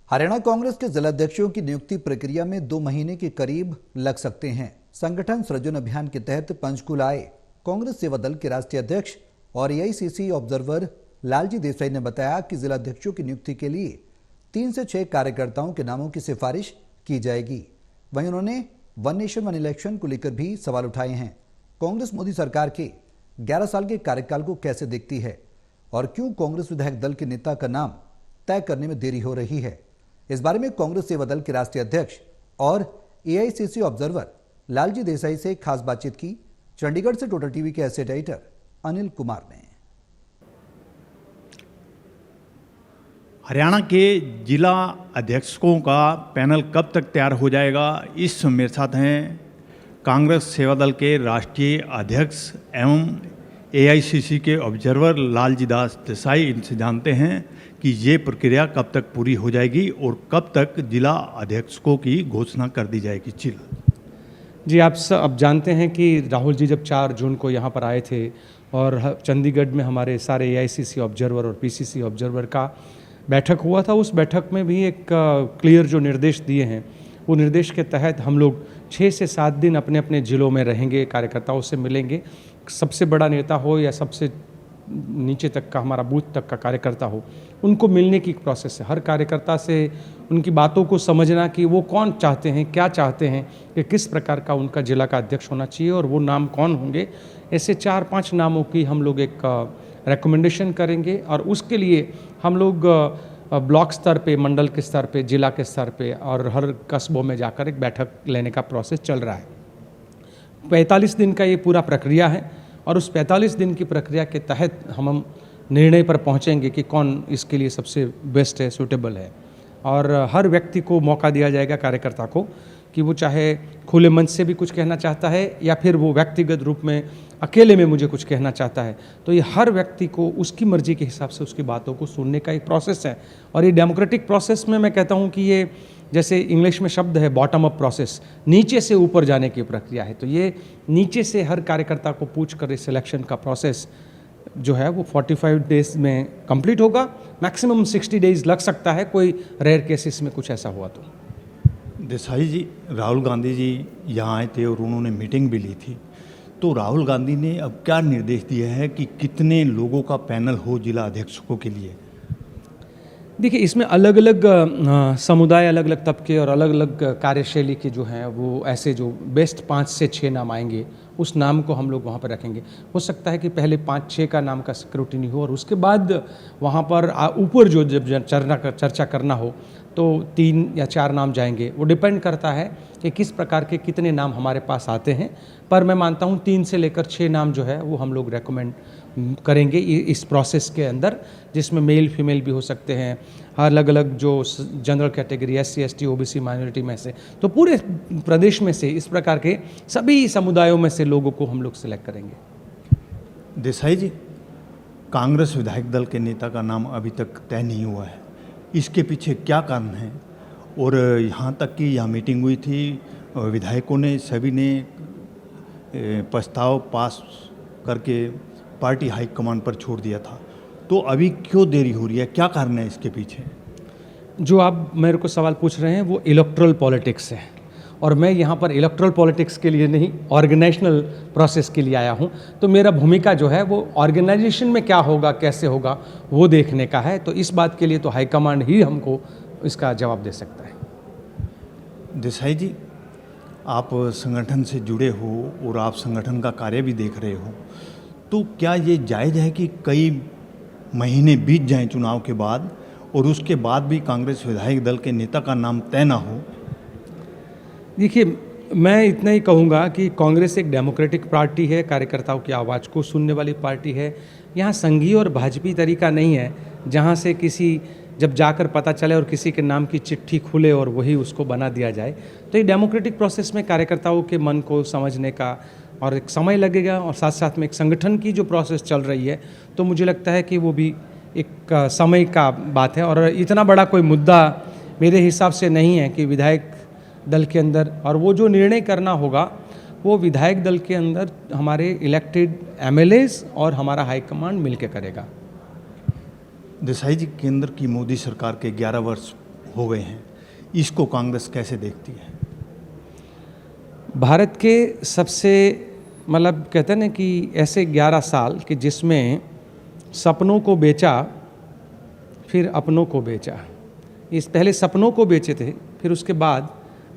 हरियाणा कांग्रेस के जिलाध्यक्षों की नियुक्ति प्रक्रिया में 2 महीने के करीब लग सकते हैं। संगठन सृजन अभियान के तहत पंचकुला आए कांग्रेस सेवा दल के राष्ट्रीय अध्यक्ष और एआईसीसी ऑब्जर्वर लालजी देसाई ने बताया कि जिलाध्यक्षों की नियुक्ति के लिए 3 से 6 कार्यकर्ताओं के नामों की सिफारिश की जाएगी। वहीं उन्होंने वन नेशन वन इलेक्शन को लेकर भी सवाल उठाए हैं। कांग्रेस मोदी सरकार के 11 साल के कार्यकाल को कैसे देखती है और क्यों कांग्रेस विधायक दल के नेता का नाम तय करने में देरी हो रही है, इस बारे में कांग्रेस सेवा दल के राष्ट्रीय अध्यक्ष और एआईसीसी ऑब्जर्वर लालजी देसाई से खास बातचीत की चंडीगढ़ से टोटल टीवी के एसोसिएट एडिटर अनिल कुमार ने। हरियाणा के जिला अध्यक्षों का पैनल कब तक तैयार हो जाएगा, इस मेरे साथ हैं कांग्रेस सेवा दल के राष्ट्रीय अध्यक्ष एवं एआईसीसी के ऑब्जर्वर लालजी दास देसाई। इनसे जानते हैं कि ये प्रक्रिया कब तक पूरी हो जाएगी और कब तक जिला अध्यक्षों की घोषणा कर दी जाएगी। जी, आप सब अब जानते हैं कि राहुल जी जब 4 जून को यहाँ पर आए थे और चंडीगढ़ में हमारे सारे एआईसीसी ऑब्जर्वर और पीसीसी ऑब्जर्वर का बैठक हुआ था। उस बैठक में भी एक क्लियर जो निर्देश दिए हैं, वो निर्देश के तहत हम लोग 6 से 7 दिन अपने अपने ज़िलों में रहेंगे, कार्यकर्ताओं से मिलेंगे। सबसे बड़ा नेता हो या सबसे नीचे तक का हमारा बूथ तक का कार्यकर्ता हो, उनको मिलने की प्रोसेस है। हर कार्यकर्ता से उनकी बातों को समझना कि वो कौन चाहते हैं, क्या चाहते हैं, कि किस प्रकार का उनका जिला का अध्यक्ष होना चाहिए और वो नाम कौन होंगे। ऐसे 4-5 नामों की हम लोग एक रिकमेंडेशन करेंगे और उसके लिए हम लोग ब्लॉक स्तर पे, मंडल के स्तर पे, जिला के स्तर पे और हर कस्बों में जाकर एक बैठक लेने का प्रोसेस चल रहा है। 45 दिन का ये पूरा प्रक्रिया है और उस 45 दिन की प्रक्रिया के तहत हम निर्णय पर पहुंचेंगे कि कौन इसके लिए सबसे बेस्ट है, सूटेबल है। और हर व्यक्ति को मौका दिया जाएगा, कार्यकर्ता को, कि वो चाहे खुले मंच से भी कुछ कहना चाहता है या फिर वो व्यक्तिगत रूप में अकेले में मुझे कुछ कहना चाहता है। तो ये हर व्यक्ति को उसकी मर्जी के हिसाब से उसकी बातों को सुनने का एक प्रोसेस है। और ये डेमोक्रेटिक प्रोसेस में मैं कहता हूँ कि ये जैसे इंग्लिश में शब्द है बॉटम अप प्रोसेस, नीचे से ऊपर जाने की प्रक्रिया है। तो ये नीचे से हर कार्यकर्ता को पूछ कर इस सिलेक्शन का प्रोसेस जो है वो 45 डेज में कंप्लीट होगा। मैक्सिमम 60 डेज लग सकता है, कोई रेयर केसेस में कुछ ऐसा हुआ तो। देसाई जी, राहुल गांधी जी यहाँ आए थे और उन्होंने मीटिंग भी ली थी, तो राहुल गांधी ने अब क्या निर्देश दिए हैं कि कितने लोगों का पैनल हो जिला अध्यक्षों के लिए? देखिए, इसमें अलग अलग समुदाय, अलग अलग तबके और अलग अलग कार्यशैली के जो हैं वो ऐसे जो बेस्ट 5 से 6 नाम आएंगे, उस नाम को हम लोग वहाँ पर रखेंगे। हो सकता है कि पहले 5-6 का नाम का स्क्रूटिनी हो और उसके बाद वहाँ पर ऊपर जो जब चर्चा करना हो तो 3 या 4 नाम जाएंगे। वो डिपेंड करता है कि किस प्रकार के कितने नाम हमारे पास आते हैं। पर मैं मानता हूँ 3 से लेकर 6 नाम जो है वो हम लोग रेकमेंड करेंगे इस प्रोसेस के अंदर, जिसमें मेल फीमेल भी हो सकते हैं, अलग अलग जो general category, SC ST OBC minority में से। तो पूरे प्रदेश में से इस प्रकार के सभी समुदायों में से लोगों को हम लोग सिलेक्ट करेंगे। देसाई जी, कांग्रेस विधायक दल के नेता का नाम अभी तक तय नहीं हुआ है, इसके पीछे क्या कारण है? और यहाँ तक कि यहाँ मीटिंग हुई थी, विधायकों ने सभी ने प्रस्ताव पास करके पार्टी हाईकमान पर छोड़ दिया था, तो अभी क्यों देरी हो रही है, क्या कारण है इसके पीछे? जो आप मेरे को सवाल पूछ रहे हैं वो इलेक्टोरल पॉलिटिक्स है और मैं यहाँ पर इलेक्टोरल पॉलिटिक्स के लिए नहीं, ऑर्गेनाइजेशनल प्रोसेस के लिए आया हूँ। तो मेरा भूमिका जो है वो ऑर्गेनाइजेशन में क्या होगा, कैसे होगा, वो देखने का है। तो इस बात के लिए तो हाईकमांड ही हमको इसका जवाब दे सकता है। देसाई जी, आप संगठन से जुड़े हो और आप संगठन का कार्य भी देख रहे हो, तो क्या ये जायज़ है कि कई महीने बीत जाएं चुनाव के बाद और उसके बाद भी कांग्रेस विधायक दल के नेता का नाम तय ना हो? देखिए, मैं इतना ही कहूँगा कि कांग्रेस एक डेमोक्रेटिक पार्टी है, कार्यकर्ताओं की आवाज़ को सुनने वाली पार्टी है। यहाँ संघीय और भाजपी तरीका नहीं है जहाँ से किसी जब जाकर पता चले और किसी के नाम की चिट्ठी खुले और वही उसको बना दिया जाए। तो ये डेमोक्रेटिक प्रोसेस में कार्यकर्ताओं के मन को समझने का और एक समय लगेगा और साथ साथ में एक संगठन की जो प्रोसेस चल रही है, तो मुझे लगता है कि वो भी एक समय का बात है। और इतना बड़ा कोई मुद्दा मेरे हिसाब से नहीं है कि विधायक दल के अंदर, और वो जो निर्णय करना होगा वो विधायक दल के अंदर हमारे इलेक्टेड MLAs और हमारा हाईकमांड मिलकर करेगा। देसाई जी, केंद्र की मोदी सरकार के 11 वर्ष हो गए हैं, इसको कांग्रेस कैसे देखती है? भारत के सबसे मतलब कहते हैं ना कि ऐसे 11 साल कि जिसमें सपनों को बेचा फिर अपनों को बेचा। इस पहले सपनों को बेचे थे, फिर उसके बाद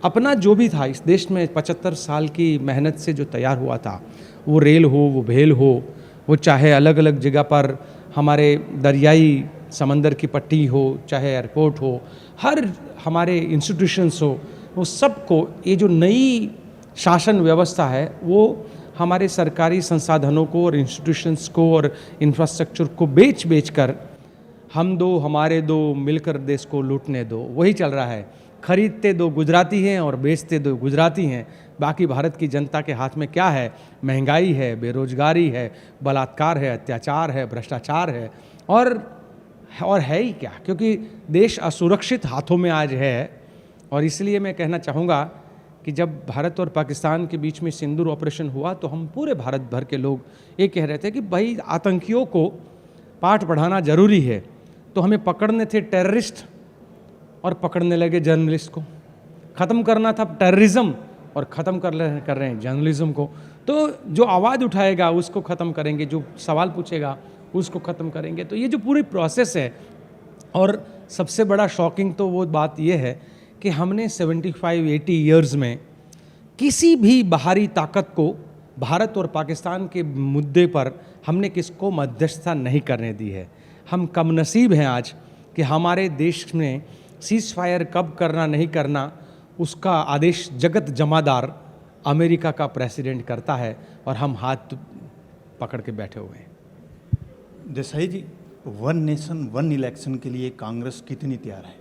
अपना जो भी था इस देश में 75 साल की मेहनत से जो तैयार हुआ था, वो रेल हो, वो भेल हो, वो चाहे अलग अलग जगह पर हमारे दरियाई समंदर की पट्टी हो, चाहे एयरपोर्ट हो, हर हमारे इंस्टीट्यूशंस हो, वो सबको ये जो नई शासन व्यवस्था है वो हमारे सरकारी संसाधनों को और इंस्टीट्यूशंस को और इंफ्रास्ट्रक्चर को बेच कर हम दो हमारे दो मिलकर देश को लूटने दो, वही चल रहा है। खरीदते दो गुजराती हैं और बेचते दो गुजराती हैं। बाकी भारत की जनता के हाथ में क्या है? महंगाई है, बेरोजगारी है, बलात्कार है, अत्याचार है, भ्रष्टाचार है और है ही क्या, क्योंकि देश असुरक्षित हाथों में आज है। और इसलिए मैं कहना चाहूँगा कि जब भारत और पाकिस्तान के बीच में सिंदूर ऑपरेशन हुआ तो हम पूरे भारत भर के लोग ये कह रहे थे कि भाई आतंकियों को पाठ पढ़ाना जरूरी है। तो हमें पकड़ने थे टेररिस्ट और पकड़ने लगे जर्नलिस्ट को। ख़त्म करना था टेररिज्म और ख़त्म कर रहे हैं जर्नलिज्म को। तो जो आवाज़ उठाएगा उसको ख़त्म करेंगे, जो सवाल पूछेगा उसको ख़त्म करेंगे। तो ये जो पूरी प्रोसेस है, और सबसे बड़ा शॉकिंग तो वो बात ये है कि हमने 75-80 ईयर्स में किसी भी बाहरी ताकत को भारत और पाकिस्तान के मुद्दे पर हमने किसको मध्यस्थता नहीं करने दी है। हम कमनसीब हैं आज कि हमारे देश में सीज़ फायर कब करना नहीं करना उसका आदेश जगत जमादार अमेरिका का प्रेसिडेंट करता है और हम हाथ पकड़ के बैठे हुए हैं। देसाई जी, वन नेशन वन इलेक्शन के लिए कांग्रेस कितनी तैयार है?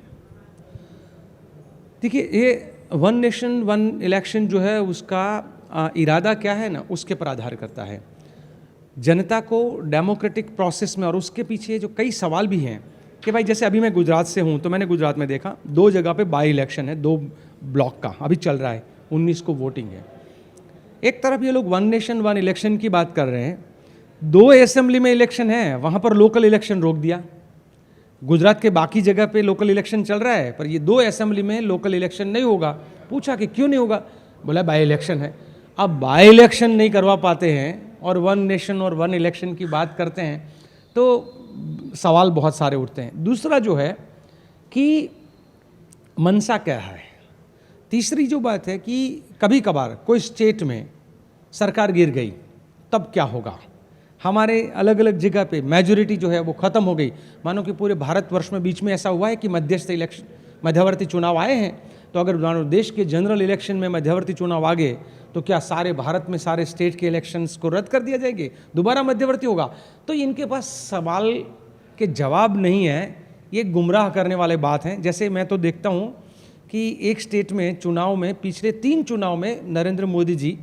देखिए, ये वन नेशन वन इलेक्शन जो है उसका इरादा क्या है ना, उसके पर आधार करता है। जनता को डेमोक्रेटिक प्रोसेस में, और उसके पीछे जो कई सवाल भी हैं कि भाई जैसे अभी मैं गुजरात से हूँ तो मैंने गुजरात में देखा 2 जगह पे बाई इलेक्शन है, 2 ब्लॉक का अभी चल रहा है, 19 को वोटिंग है। एक तरफ ये लोग वन नेशन वन इलेक्शन की बात कर रहे हैं, 2 असेंबली में इलेक्शन है, वहाँ पर लोकल इलेक्शन रोक दिया। गुजरात के बाकी जगह पे लोकल इलेक्शन चल रहा है, पर ये 2 असेंबली में लोकल इलेक्शन नहीं होगा। पूछा कि क्यों नहीं होगा, बोला बाई इलेक्शन है। अब बाई इलेक्शन नहीं करवा पाते हैं और वन नेशन और वन इलेक्शन की बात करते हैं तो सवाल बहुत सारे उठते हैं। दूसरा जो है कि मनसा क्या है। तीसरी जो बात है कि कभी कभार कोई स्टेट में सरकार गिर गई तब क्या होगा। हमारे अलग अलग जगह पे मेजॉरिटी जो है वो ख़त्म हो गई। मानो कि पूरे भारतवर्ष में बीच में ऐसा हुआ है कि मध्यवर्ती चुनाव आए हैं, तो अगर देश के जनरल इलेक्शन में मध्यवर्ती चुनाव आ गए तो क्या सारे भारत में सारे स्टेट के इलेक्शंस को रद्द कर दिया जाएंगे, दोबारा मध्यवर्ती होगा? तो इनके पास सवाल के जवाब नहीं है, ये गुमराह करने वाले बात हैं। जैसे मैं तो देखता हूँ कि एक स्टेट में चुनाव में, पिछले 3 चुनाव में नरेंद्र मोदी जी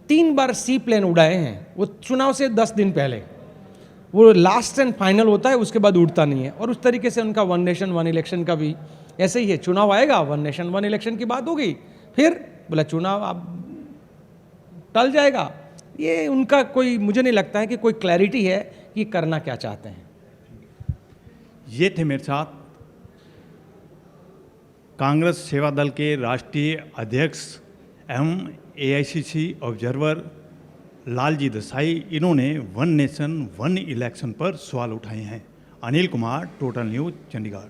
3 बार सी प्लेन उड़ाए हैं। वो चुनाव से 10 दिन पहले, वो लास्ट एंड फाइनल होता है, उसके बाद उड़ता नहीं है। और उस तरीके से उनका वन नेशन वन इलेक्शन का भी ऐसे ही है। चुनाव आएगा, वन नेशन वन इलेक्शन की बात होगी, फिर बोला चुनाव अब टल जाएगा। ये उनका कोई, मुझे नहीं लगता है कि कोई क्लैरिटी है कि करना क्या चाहते हैं। ये थे मेरे साथ कांग्रेस सेवा दल के राष्ट्रीय अध्यक्ष एवं AICC ऑब्जर्वर लालजी देसाई। इन्होंने वन नेशन वन इलेक्शन पर सवाल उठाए हैं। Anil Kumar, total news, Chandigarh.